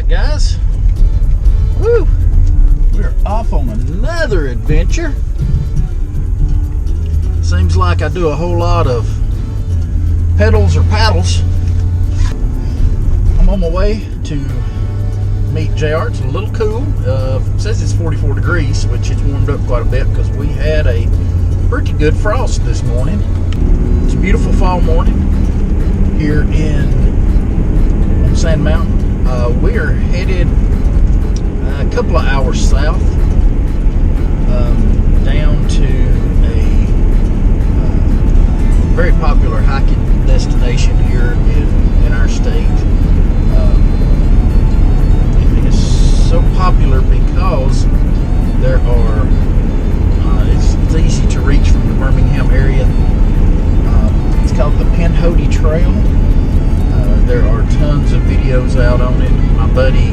right, guys. Woo! We're off on another adventure. Seems like I do a whole lot of pedals or paddles. I'm on my way to meet JR. It's a little cool. It says it's 44 degrees, which it's warmed up quite a bit because we had a pretty good frost this morning. It's a beautiful fall morning here on Sand Mountain. We are headed a couple of hours south down to a very popular hiking destination here in our state. It is so popular because there are it's easy to reach from the Birmingham area. It's called the Pinhoti Trail. There are tons of videos out on it. My buddy,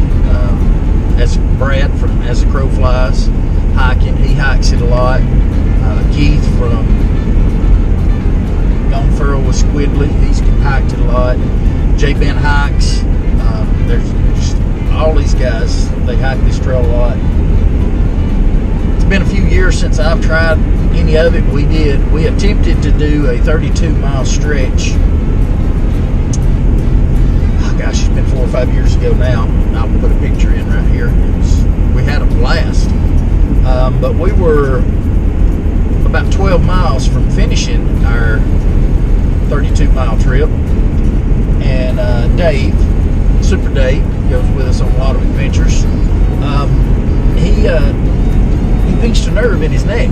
that's Brad from As the Crow Flies, hiking. He hikes it a lot. Keith from Gone Furrow with Squidly, he's hiked it a lot. J Ben hikes. There's just all these guys, they hike this trail a lot. It's been a few years since I've tried any of it. We attempted to do a 32-mile stretch. Gosh, it's been 4 or 5 years ago now. I'll put a picture in right here. We had a blast. But we were about 12 miles from finishing our 32-mile trip. And Dave, Super Dave, goes with us on a lot of adventures. He pinched a nerve in his neck.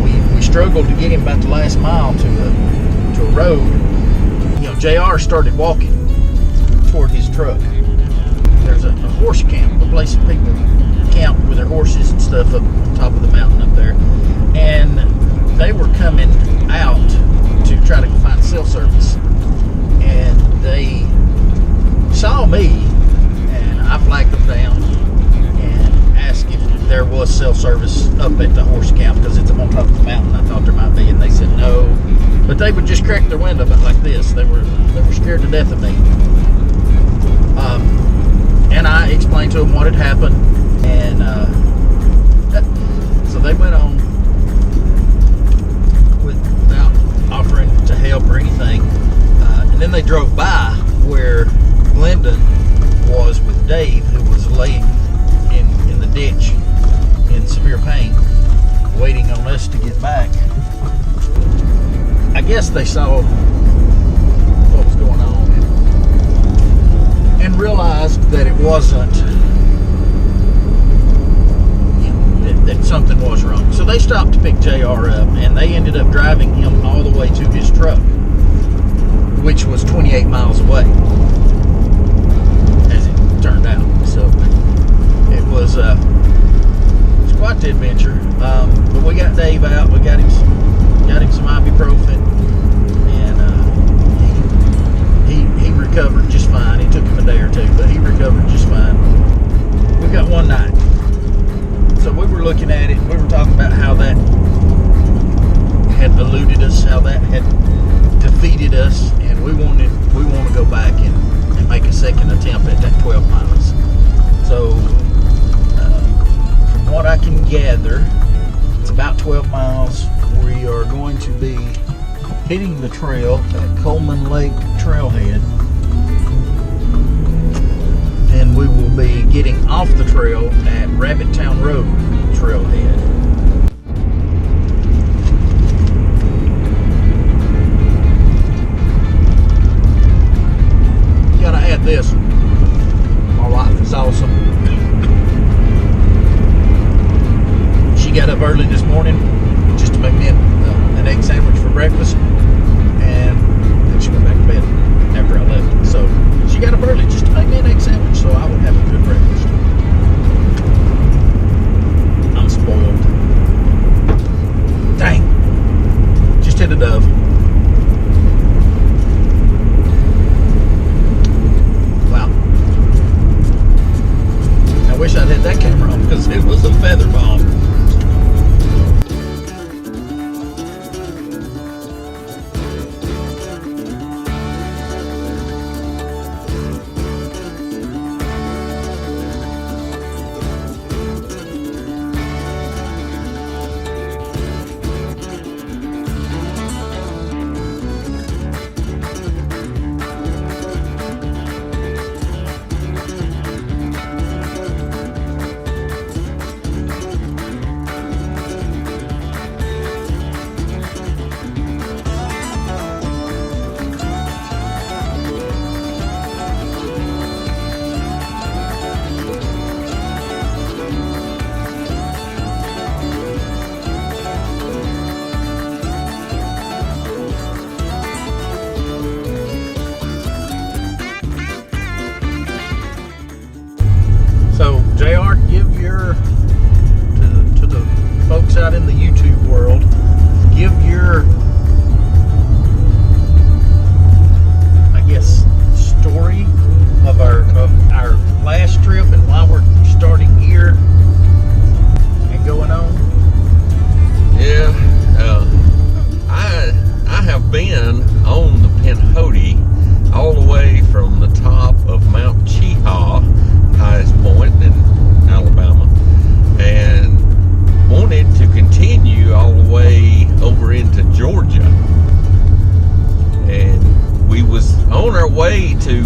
We struggled to get him about the last mile to a road. JR started walking toward his truck. There's a horse camp, a place that people camp with their horses and stuff up on top of the mountain up there. And they were coming out to try to find cell service. And they saw me, and I flagged them down and asked if there was cell service up at the horse camp because it's up on top of the mountain. I thought there might be, and they said no. But they would just crack their window up like this. They were scared to death of me. And I explained to them what had happened. And so they went on without offering to help or anything. And then they drove by where Glenda was with Dave, who was laying in the ditch in severe pain, waiting on us to get back. I guess they saw what was going on and realized that it wasn't, that something was wrong. So they stopped to pick JR up, and they ended up driving him all the way to his truck, which was 28 miles away, as it turned out. So it was quite the adventure. But we got Dave out. We got him some ibuprofen, and he recovered just fine. It took him a day or two, but he recovered just fine. We got one night. So we were looking at it. We were talking about how that had eluded us, how that had defeated us, and we want to go back and make a second attempt at that 12 miles. So from what I can gather, it's about 12 miles. We are going to be hitting the trail at Coleman Lake Trailhead. Then we will be getting off the trail at Rabbit Town Road Trailhead. Gotta add this. My wife is awesome. She got up early this morning just to make me an egg sandwich for breakfast, and then she went back to bed after I left. So she got up early just to make me an egg sandwich so I would have a good breakfast. I'm spoiled. Dang. Just hit a dove. Wow. give your, I guess, story of our last trip and why we're starting here and going on? Yeah, I have been on the Pinhoti all the way from the top of Mount Cheaha, highest point in Alabama, and wanted to continue all the way over into Georgia. And we was on our way to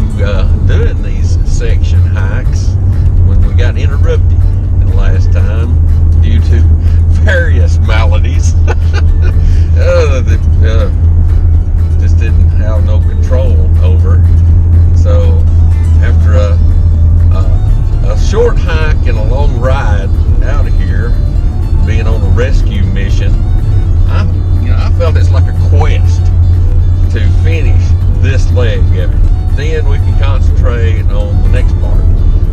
doing these section hikes when we got interrupted the last time due to various maladies. Just didn't have no control over. So after a short hike and a long ride out of here, being on a rescue mission, I felt it's like a quest to finish this leg of it. Then we can concentrate on the next part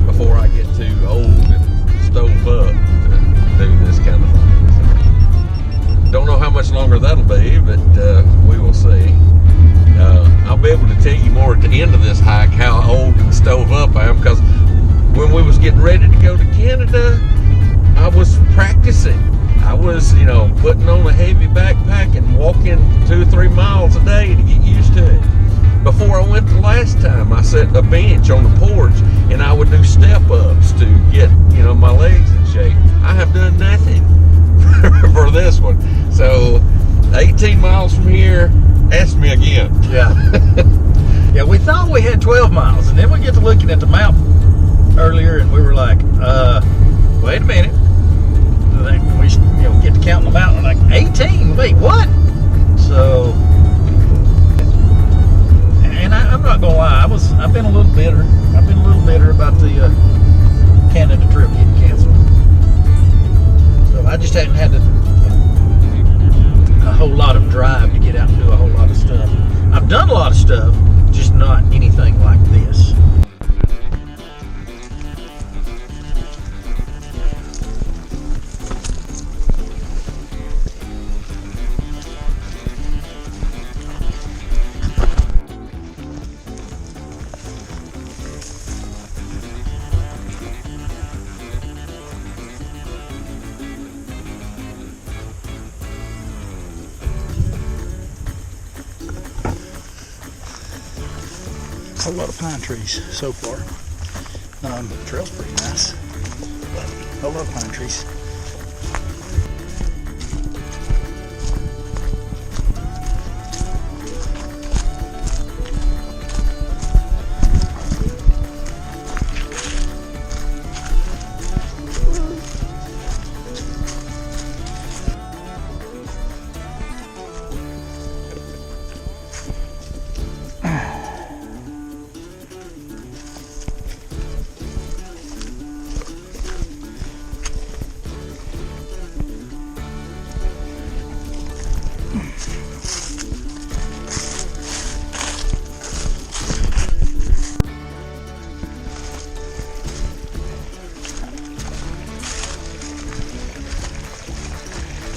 before I get too old and stove up to do this kind of thing. Don't know how much longer that'll be, but we will see. I'll be able to tell you more at the end of this hike how old and stove up I am, because when we was getting ready to go to Canada, I was practicing. I was, putting on a heavy backpack and walking 2 or 3 miles a day to get used to it. Before I went the last time, I set a bench on the porch and I would do step-ups to get, my legs in shape. I have done nothing for this one. So 18 miles from here, ask me again. Yeah. Yeah, we thought we had 12 miles, and then we get to looking at the map earlier, and we were like, wait a minute. We get to counting them out, and we're like, 18? Wait, what? So, and I'm not gonna lie, I've been a little bitter. I've been a little bitter about the Canada trip getting canceled. So I just hadn't had a whole lot of drive to get out and do a whole lot of stuff. I've done a lot of stuff, just not anything like this. A lot of pine trees so far. The trail's pretty nice, but a lot of pine trees.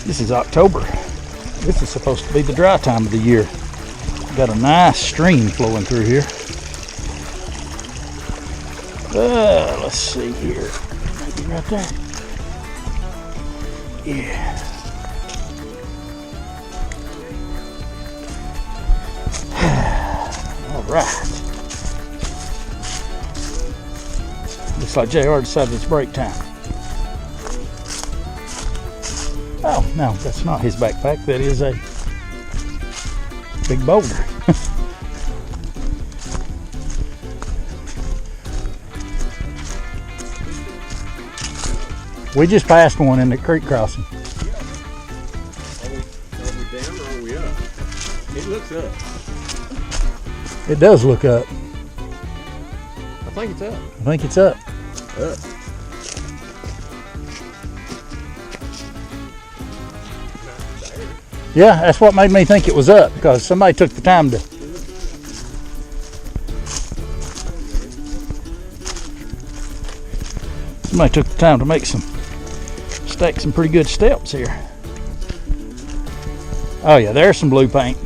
This is October. This is supposed to be the dry time of the year. Got a nice stream flowing through here. Let's see here. Maybe right there. Yeah. All right. Looks like JR decided it's break time. Oh, no, that's not his backpack. That is a big boulder. We just passed one in the creek crossing. Are we down or are we up? It looks up. It does look up. I think it's up. I think it's up. Up. Yeah, that's what made me think it was up, because somebody took the time to. Somebody took the time to make stack some pretty good steps here. Oh yeah, there's some blue paint.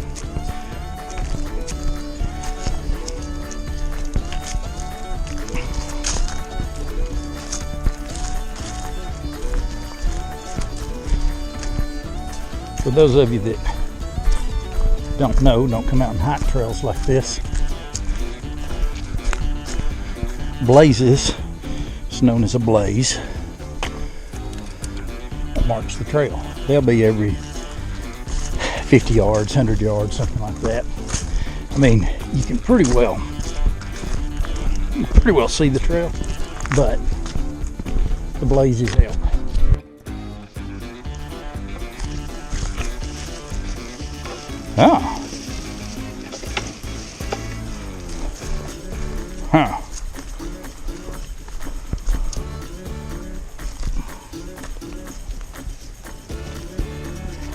For those of you that don't know, don't come out and hike trails like this. Blazes, it's known as a blaze, that marks the trail. They'll be every 50 yards, 100 yards, something like that. I mean, you can pretty well see the trail, but the blazes help. Oh. Huh.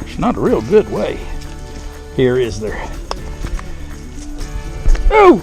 It's not a real good way. Here, is there? Oh!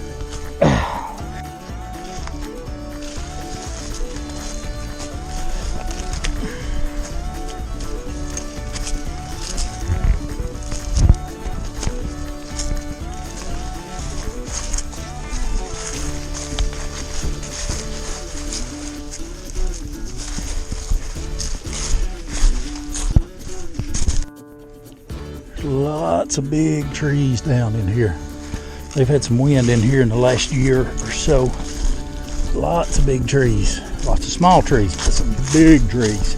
Lots of big trees down in here. They've had some wind in here in the last year or so. Lots of big trees. Lots of small trees, but some big trees.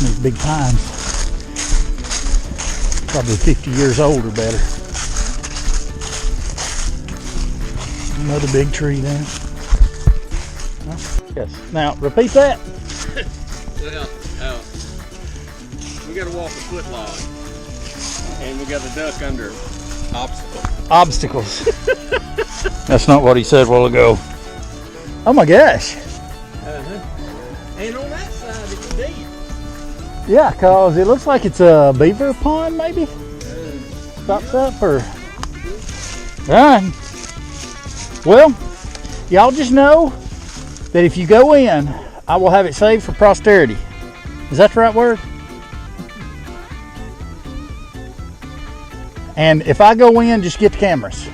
These big pines. Probably 50 years old or better. Another big tree there. Yes. Now, repeat that. We got to walk a foot log, and we got to duck under obstacles. That's not what he said a while ago. Oh my gosh. And on that side it's deep. Yeah, cause it looks like it's a beaver pond, maybe. Stops up or. Alright. Well, y'all just know that if you go in, I will have it saved for posterity. Is that the right word? And if I go in, just get the cameras.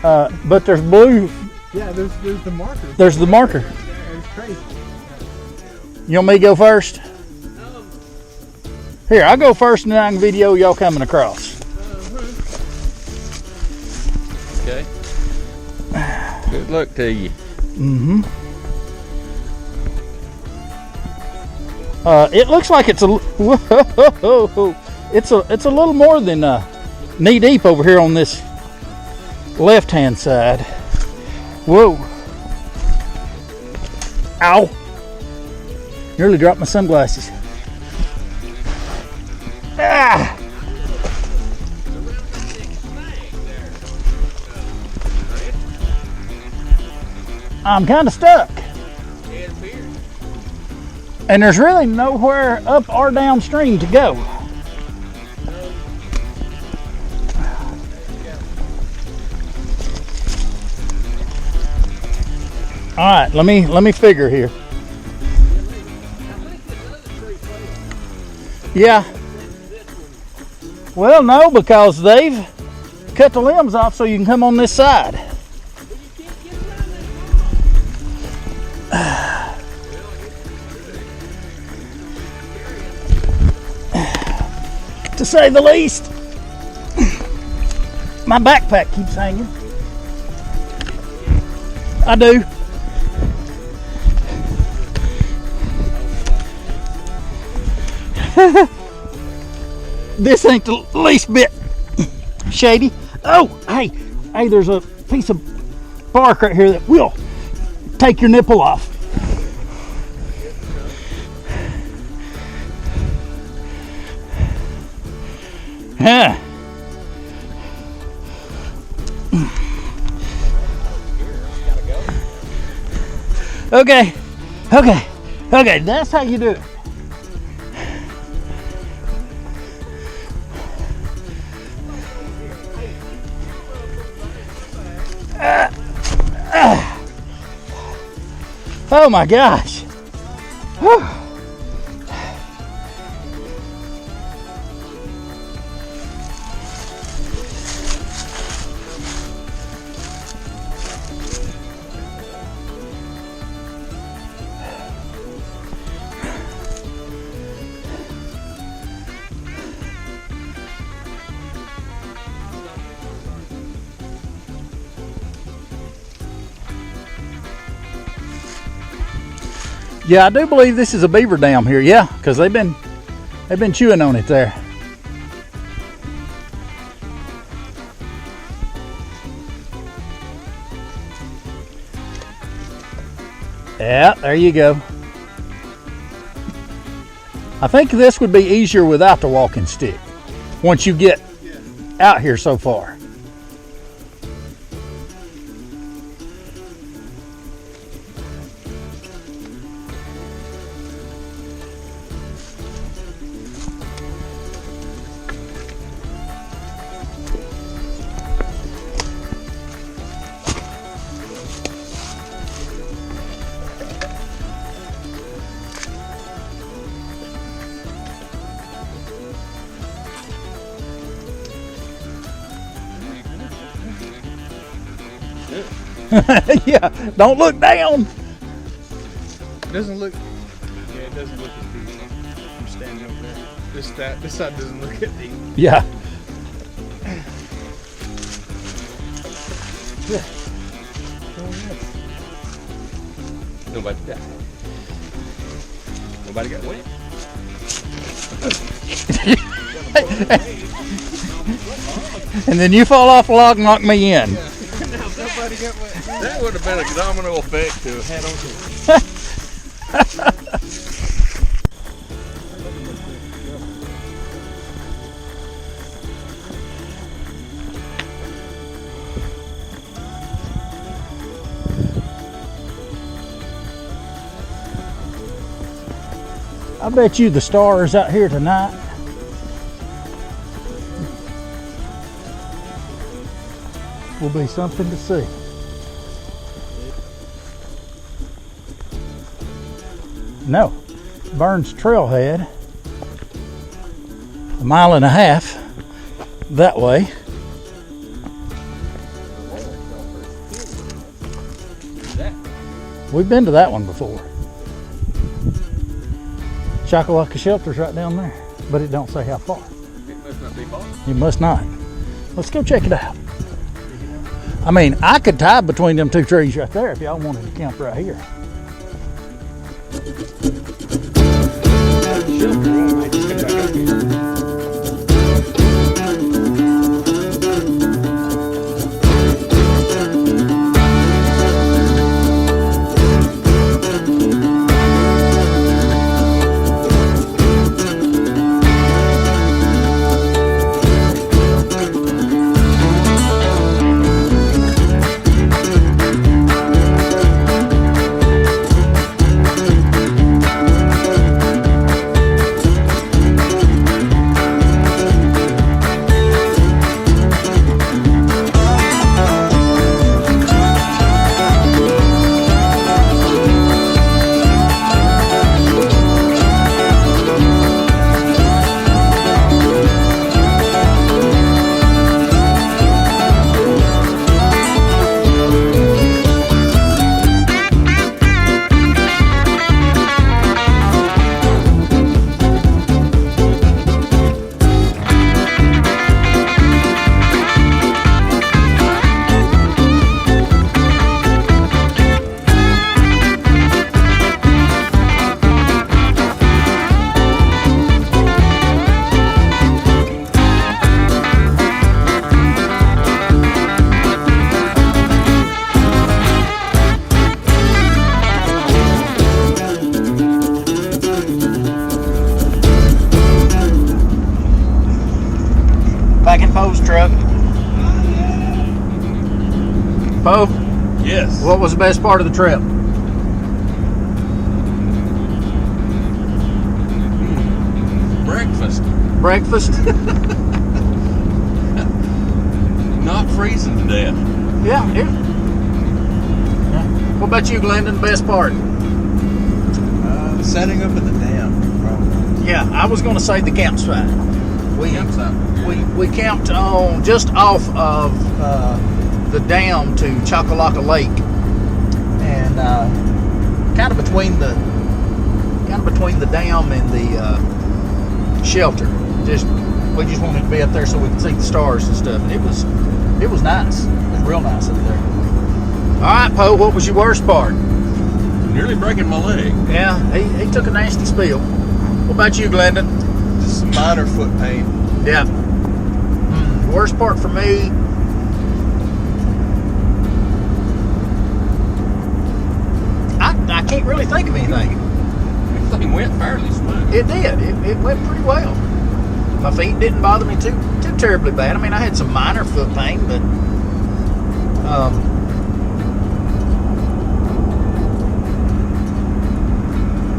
But there's blue. Yeah, there's the marker. There's the marker. It's crazy. You want me to go first? Here, I'll go first and then I can video y'all coming across. Okay. Good luck to you. Mm-hmm. It looks like it's whoa, it's a little more than knee deep over here on this left-hand side. Whoa! Ow! Nearly dropped my sunglasses. Ah! I'm kind of stuck. And there's really nowhere up or downstream to go. All right, let me figure here. Yeah. Well, no, because they've cut the limbs off so you can come on this side. To say the least. My backpack keeps hanging. I do. This ain't the least bit shady. Oh, hey, there's a piece of bark right here that will take your nipple off. Yeah. Okay, that's how you do it. Oh my gosh. Whew. Yeah, I do believe this is a beaver dam here. Yeah, because they've been chewing on it there. Yeah, there you go. I think this would be easier without the walking stick once you get out here so far. Yeah, don't look down. It doesn't look. Yeah, it doesn't look as deep. I'm standing over there. This side doesn't look as deep. Yeah. Nobody got. Nobody got wet. And then you fall off the log and knock me in. Nobody got wet. That would have been a domino effect to have had on to. I bet you the stars out here tonight. Will be something to see. No, Burns Trailhead, 1.5 miles that way. We've been to that one before. Chakalaka Shelter's right down there, but it don't say how far. It must not be far. It must not. Let's go check it out. I mean, I could tie between them two trees right there if y'all wanted to camp right here. Back in Poes' truck. Poe, Yes. what was the best part of the trip? Breakfast. Breakfast? Not freezing to death. Yeah, here. What about you, Glendon? Best part? setting up at the dam, probably. Yeah, I was going to say the campsite. We camped on just off of the dam to Chakalaka Lake, and kind of between the dam and the shelter. We just wanted to be up there so we could see the stars and stuff. And it was nice. It was real nice up there. All right, Poe, what was your worst part? Nearly breaking my leg. Yeah, he took a nasty spill. What about you, Glendon? Just some minor foot pain. Yeah. Worst part for me. I can't really think of anything. Everything went fairly smooth. It did. It went pretty well. My feet didn't bother me too terribly bad. I mean, I had some minor foot pain, but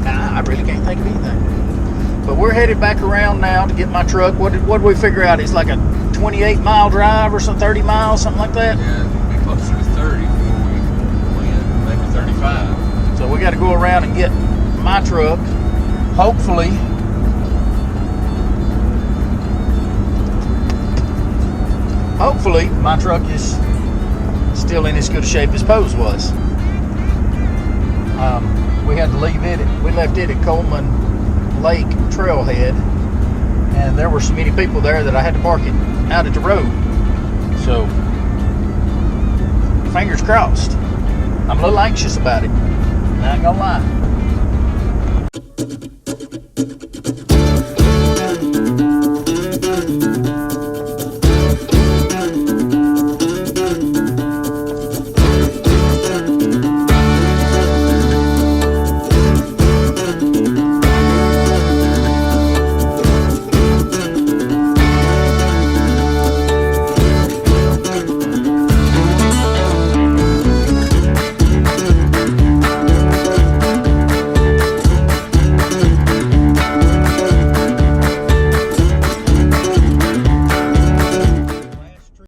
I really can't think of anything. But we're headed back around now to get my truck. What did we figure out? It's like a 28-mile drive or some 30 miles, something like that. Yeah, it'll be closer to 30 before we win, maybe 35. So we got to go around and get my truck. Hopefully my truck is still in as good shape as Poes was. We had to leave it. We left it at Coleman Lake Trailhead, and there were so many people there that I had to park it out at the road. So, fingers crossed. I'm a little anxious about it. I ain't gonna lie.